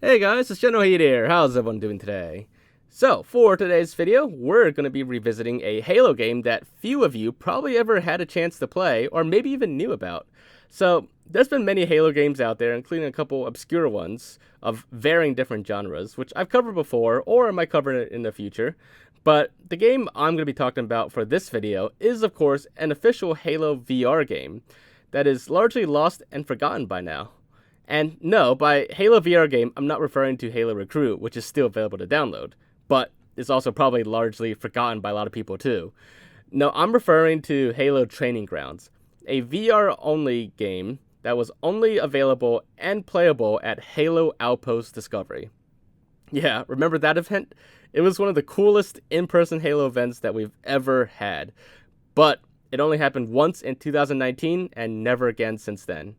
Hey guys, it's Generalkidd here. How's everyone doing today? So, for today's video, we're going to be revisiting a Halo game that few of you probably ever had a chance to play, or maybe even knew about. So, there's been many Halo games out there, including a couple obscure ones of varying different genres, which I've covered before, or I might cover it in the future. But the game I'm going to be talking about for this video is, of course, an official Halo VR game that is largely lost and forgotten by now. And no, by Halo VR game, I'm not referring to Halo Recruit, which is still available to download, but is also probably largely forgotten by a lot of people too. No, I'm referring to Halo Training Grounds, a VR-only game that was only available and playable at Halo Outpost Discovery. Yeah, remember that event? It was one of the coolest in-person Halo events that we've ever had, but it only happened once in 2019 and never again since then.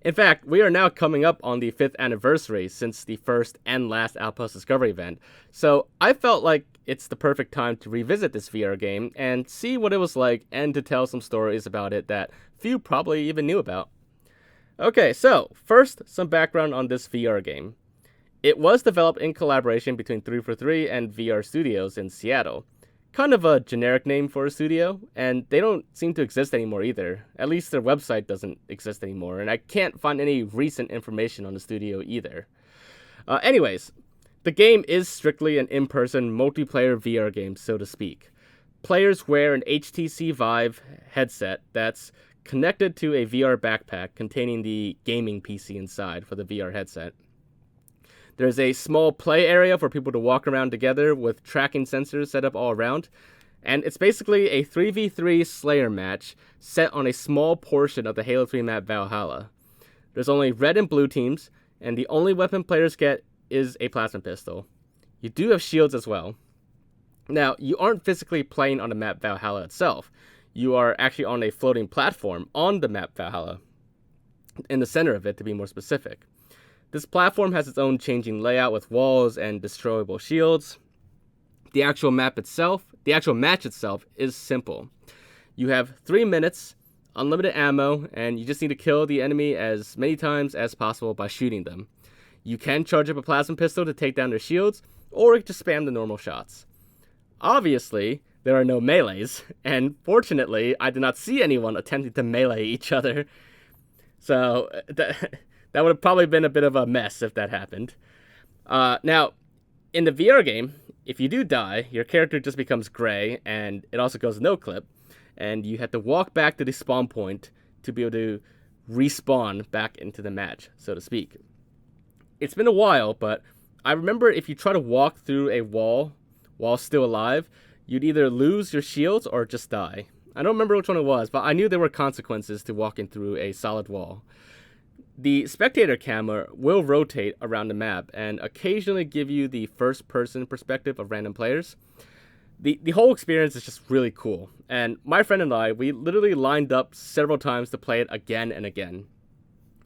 In fact, we are now coming up on the 5th anniversary since the first and last Outpost Discovery event, so I felt like it's the perfect time to revisit this VR game and see what it was like and to tell some stories about it that few probably even knew about. Okay, so first, some background on this VR game. It was developed in collaboration between 343 and VR Studios in Seattle. Kind of a generic name for a studio, and they don't seem to exist anymore either. At least their website doesn't exist anymore, and I can't find any recent information on the studio either. Anyways, the game is strictly an in-person multiplayer VR game, so to speak. Players wear an HTC Vive headset that's connected to a VR backpack containing the gaming PC inside for the VR headset. There's a small play area for people to walk around together with tracking sensors set up all around. And it's basically a 3v3 Slayer match set on a small portion of the Halo 3 map Valhalla. There's only red and blue teams, and the only weapon players get is a plasma pistol. You do have shields as well. Now, you aren't physically playing on the map Valhalla itself. You are actually on a floating platform on the map Valhalla, in the center of it to be more specific. This platform has its own changing layout with walls and destroyable shields. The actual match itself is simple. You have 3 minutes, unlimited ammo, and you just need to kill the enemy as many times as possible by shooting them. You can charge up a plasma pistol to take down their shields, or just spam the normal shots. Obviously, there are no melees, and fortunately, I did not see anyone attempting to melee each other. So, that would have probably been a bit of a mess if that happened. Now, in the VR game, if you do die, your character just becomes gray, and it also goes no clip, and you have to walk back to the spawn point to be able to respawn back into the match, so to speak. It's been a while, but I remember if you try to walk through a wall while still alive, you'd either lose your shields or just die. I don't remember which one it was, but I knew there were consequences to walking through a solid wall. The spectator camera will rotate around the map and occasionally give you the first-person perspective of random players. The whole experience is just really cool, and my friend and I, we literally lined up several times to play it again and again.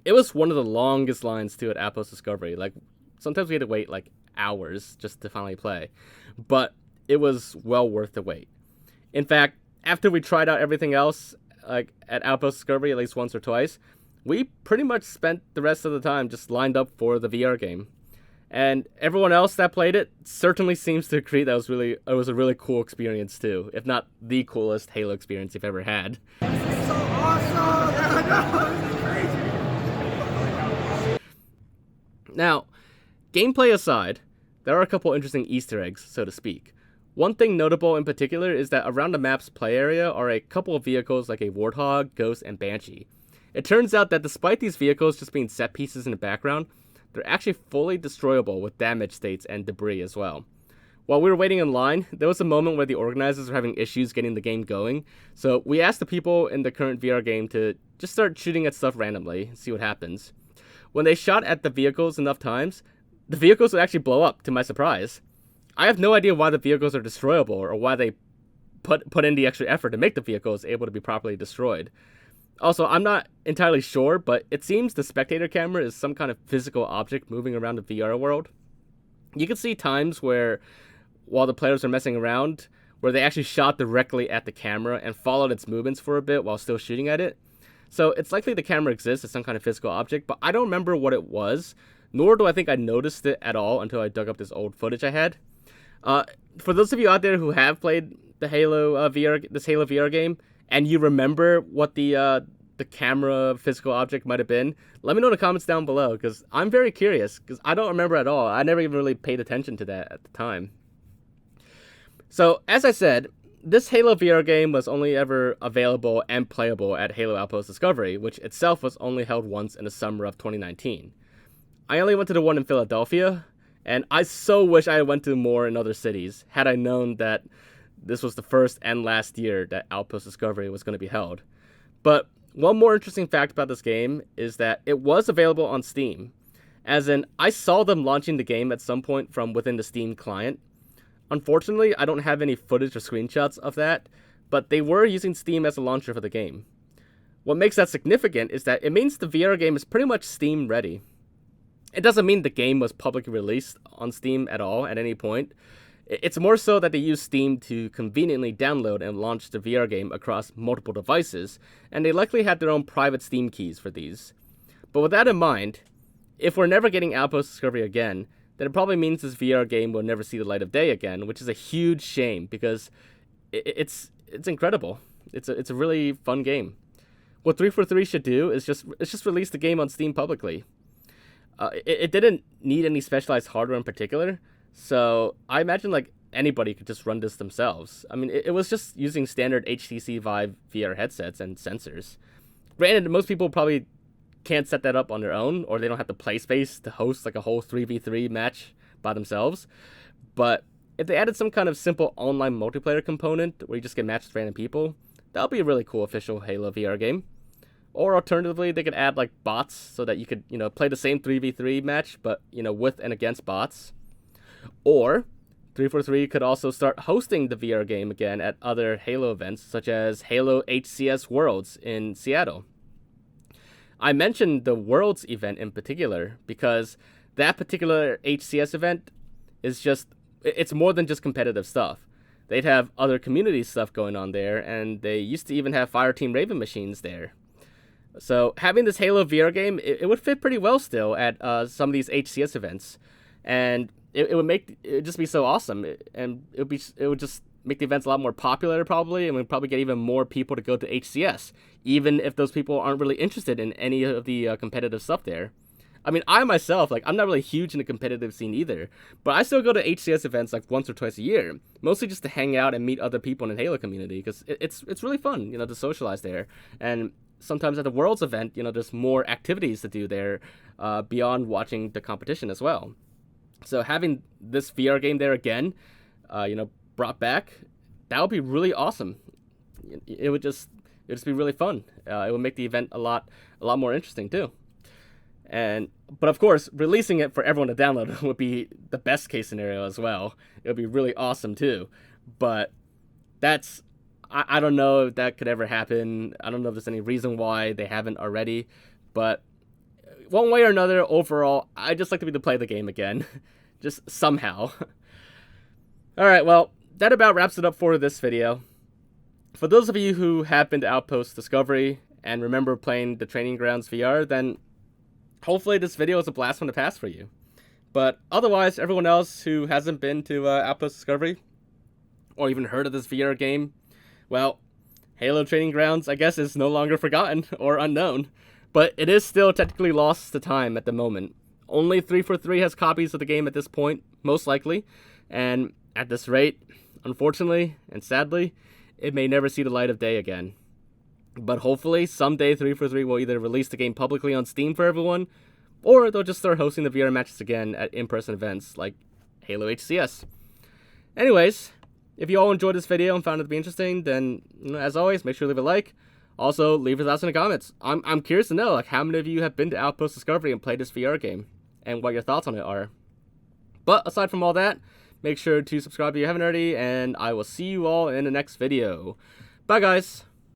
It was one of the longest lines too at Outpost Discovery. Like, sometimes we had to wait like hours just to finally play, but it was well worth the wait. In fact, after we tried out everything else, like at Outpost Discovery at least once or twice, we pretty much spent the rest of the time just lined up for the VR game. And everyone else that played it certainly seems to agree that it was a really cool experience too, if not the coolest Halo experience you've ever had. This is so awesome! This is crazy! Now, gameplay aside, there are a couple interesting Easter eggs, so to speak. One thing notable in particular is that around the map's play area are a couple of vehicles like a Warthog, Ghost, and Banshee. It turns out that despite these vehicles just being set pieces in the background, they're actually fully destroyable with damage states and debris as well. While we were waiting in line, there was a moment where the organizers were having issues getting the game going, so we asked the people in the current VR game to just start shooting at stuff randomly and see what happens. When they shot at the vehicles enough times, the vehicles would actually blow up, to my surprise. I have no idea why the vehicles are destroyable or why they put in the extra effort to make the vehicles able to be properly destroyed. Also, I'm not entirely sure, but it seems the spectator camera is some kind of physical object moving around the VR world. You can see times where, while the players are messing around, where they actually shot directly at the camera and followed its movements for a bit while still shooting at it. So it's likely the camera exists as some kind of physical object, but I don't remember what it was. nor do I think I noticed it at all until I dug up this old footage I had. For those of you out there who have played the Halo this Halo VR game, and you remember what the camera physical object might have been, let me know in the comments down below, because I'm very curious, because I don't remember at all. I never even really paid attention to that at the time. So, as I said, this Halo VR game was only ever available and playable at Halo Outpost Discovery, which itself was only held once in the summer of 2019. I only went to the one in Philadelphia, and I so wish I went to more in other cities, had I known that this was the first and last year that Outpost Discovery was going to be held. But one more interesting fact about this game is that it was available on Steam, as in, I saw them launching the game at some point from within the Steam client. Unfortunately, I don't have any footage or screenshots of that, but they were using Steam as a launcher for the game. What makes that significant is that it means the VR game is pretty much Steam ready. It doesn't mean the game was publicly released on Steam at all at any point. It's more so that they use Steam to conveniently download and launch the VR game across multiple devices, and they likely had their own private Steam keys for these. But with that in mind, if we're never getting Outpost Discovery again, then it probably means this VR game will never see the light of day again, which is a huge shame, because it's incredible. It's a really fun game. What 343 should do is just release the game on Steam publicly. It didn't need any specialized hardware in particular, so I imagine like anybody could just run this themselves. I mean, it was just using standard HTC Vive VR headsets and sensors. Granted, most people probably can't set that up on their own, or they don't have the play space to host like a whole 3v3 match by themselves. But if they added some kind of simple online multiplayer component where you just get matched with random people, that would be a really cool official Halo VR game. Or alternatively, they could add like bots so that you could, play the same 3v3 match, but, with and against bots. Or 343 could also start hosting the VR game again at other Halo events, such as Halo HCS Worlds in Seattle. I mentioned the Worlds event in particular because that particular HCS event is it's more than just competitive stuff. They'd have other community stuff going on there, and they used to even have Fireteam Raven machines there. So having this Halo VR game, it would fit pretty well still at some of these HCS events, and it would just be so awesome, and it would just make the events a lot more popular probably, and we'd probably get even more people to go to HCS, even if those people aren't really interested in any of the competitive stuff there. I mean, I myself, I'm not really huge in the competitive scene either, but I still go to HCS events once or twice a year, mostly just to hang out and meet other people in the Halo community, because it's really fun, to socialize there. And sometimes at the Worlds event, there's more activities to do there beyond watching the competition as well. So having this VR game there again, brought back, that would be really awesome. It would just be really fun. It would make the event a lot more interesting too. But of course, releasing it for everyone to download would be the best case scenario as well. It would be really awesome too. But I don't know if that could ever happen. I don't know if there's any reason why they haven't already. But one way or another, overall, I just like to be able to play the game again. Just somehow. Alright, well, that about wraps it up for this video. For those of you who have been to Outpost Discovery and remember playing the Training Grounds VR, then hopefully this video is a blast from the past for you. But otherwise, everyone else who hasn't been to Outpost Discovery, or even heard of this VR game, well, Halo Training Grounds, I guess, is no longer forgotten or unknown, but it is still technically lost to time at the moment. Only 343 has copies of the game at this point, most likely, and at this rate, unfortunately and sadly, it may never see the light of day again. But hopefully, someday 343 will either release the game publicly on Steam for everyone, or they'll just start hosting the VR matches again at in-person events like Halo HCS. Anyways, if you all enjoyed this video and found it to be interesting, then, as always, make sure to leave a like. Also, leave your thoughts in the comments. I'm curious to know, how many of you have been to Outpost Discovery and played this VR game, and what your thoughts on it are. But aside from all that, make sure to subscribe if you haven't already, and I will see you all in the next video. Bye, guys!